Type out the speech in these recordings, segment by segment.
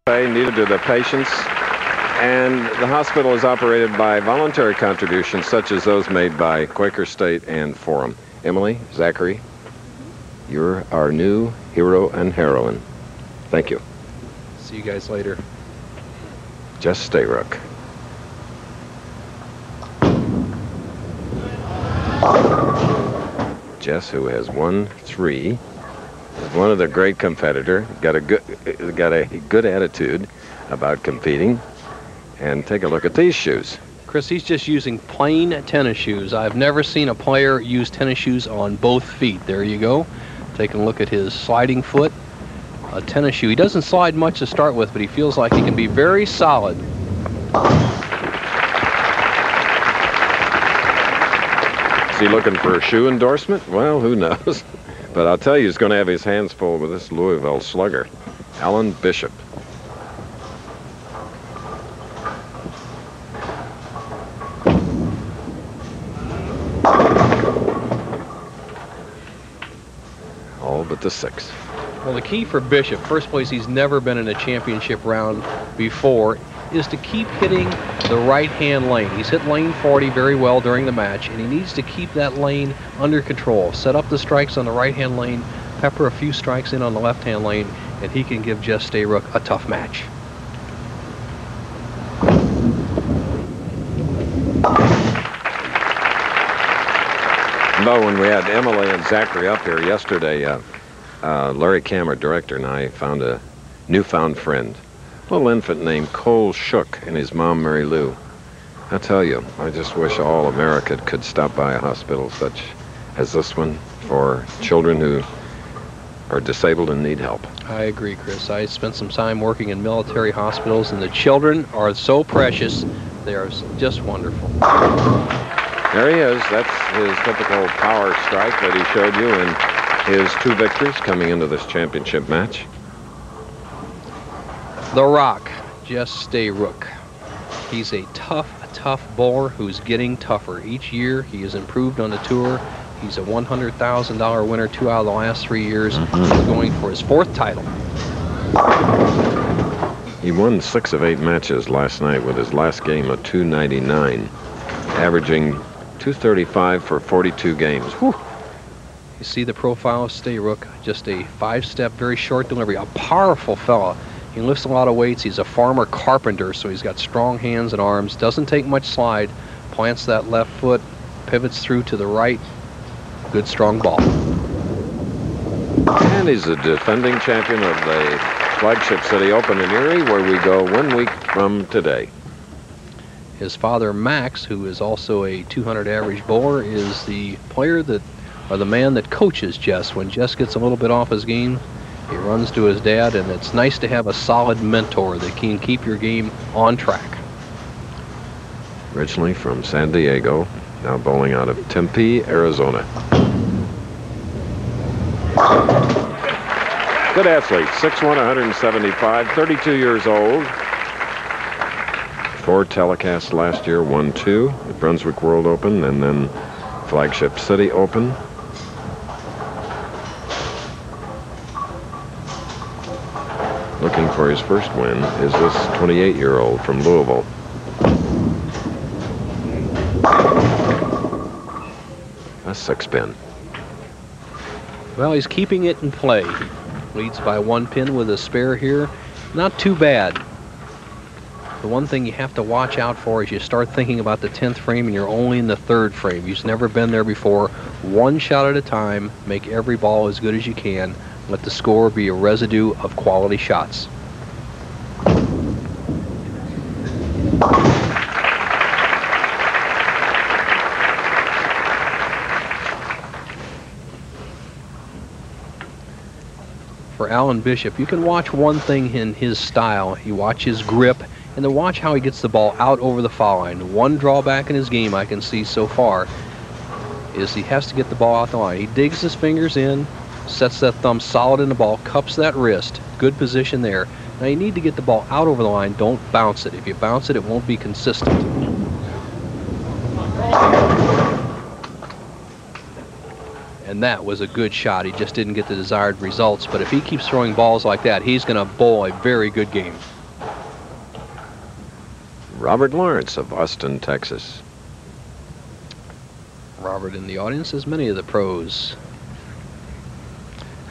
pay, neither do the patients. And the hospital is operated by voluntary contributions such as those made by Quaker State and Forum. Emily, Zachary, you're our new hero and heroine. Thank you. See you guys later. Jess Stayrook. Jess, who has won 3, is one of the great competitor. Got a good attitude about competing. And take a look at these shoes. Chris, he's just using plain tennis shoes. I've never seen a player use tennis shoes on both feet. There you go. Taking a look at his sliding foot. A tennis shoe. He doesn't slide much to start with, but he feels like he can be very solid. Is he looking for a shoe endorsement? Well, who knows? But I'll tell you, he's going to have his hands full with this Louisville slugger, Alan Bishop. All but the 6. Well, the key for Bishop, first place, he's never been in a championship round before, is to keep hitting the right-hand lane. He's hit lane 40 very well during the match, and he needs to keep that lane under control. Set up the strikes on the right-hand lane, pepper a few strikes in on the left-hand lane, and he can give Jess Stayrook a tough match. No, when we had Emily and Zachary up here yesterday, Larry Kammer, director, and I found a newfound friend. A little infant named Cole Shook and his mom, Mary Lou. I tell you, I just wish all America could stop by a hospital such as this one for children who are disabled and need help. I agree, Chris. I spent some time working in military hospitals, and the children are so precious. They are just wonderful. There he is. That's his typical power strike that he showed you in his 2 victories coming into this championship match. The Rock, Jess Stayrook. He's a tough bowler who's getting tougher. Each year he has improved on the tour. He's a $100,000 winner 2 out of the last 3 years. He's going for his 4th title. He won 6 of 8 matches last night with his last game of .299, averaging .235 for 42 games. Whew. You see the profile of Stayrook, just a 5-step, very short delivery, a powerful fella. He lifts a lot of weights. He's a farmer carpenter, so he's got strong hands and arms. Doesn't take much slide. Plants that left foot, pivots through to the right. Good, strong ball. And he's the defending champion of the Flagship City Open in Erie, where we go 1 week from today. His father, Max, who is also a .200 average bowler, is the player that, or the man that coaches Jess. When Jess gets a little bit off his game, he runs to his dad, and it's nice to have a solid mentor that can keep your game on track. Originally from San Diego, now bowling out of Tempe, Arizona. Good athlete, 6'1", 175, 32 years old. 4 telecasts last year, won 2, the Brunswick World Open, and then Flagship City Open. Looking for his first win is this 28-year-old from Louisville. A 6-pin. Well, he's keeping it in play. Leads by 1 pin with a spare here. Not too bad. The one thing you have to watch out for is you start thinking about the 10th frame and you're only in the 3rd frame. You've never been there before. 1 shot at a time. Make every ball as good as you can. Let the score be a residue of quality shots. For Alan Bishop, you can watch one thing in his style. You watch his grip, and then watch how he gets the ball out over the foul line. One drawback in his game I can see so far is he has to get the ball out the line. He digs his fingers in, sets that thumb solid in the ball, cups that wrist. Good position there. Now you need to get the ball out over the line. Don't bounce it. If you bounce it, it won't be consistent. And that was a good shot. He just didn't get the desired results. But if he keeps throwing balls like that, he's going to bowl a very good game. Robert Lawrence of Austin, Texas. Robert in the audience, as many of the pros.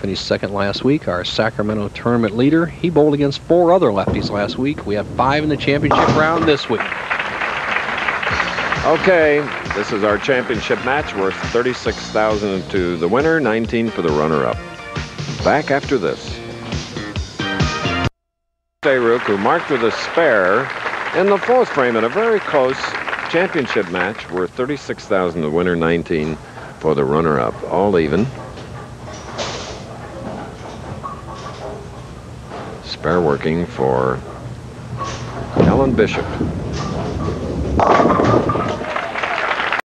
Finished second last week, our Sacramento tournament leader. He bowled against 4 other lefties last week. We have 5 in the championship round this week. Okay, this is our championship match worth $36,000 to the winner, 19 for the runner-up. Back after this. Stayrook, who marked with a spare in the 4th frame in a very close championship match worth $36,000 to the winner, 19 for the runner-up. All even. Spare working for Alan Bishop.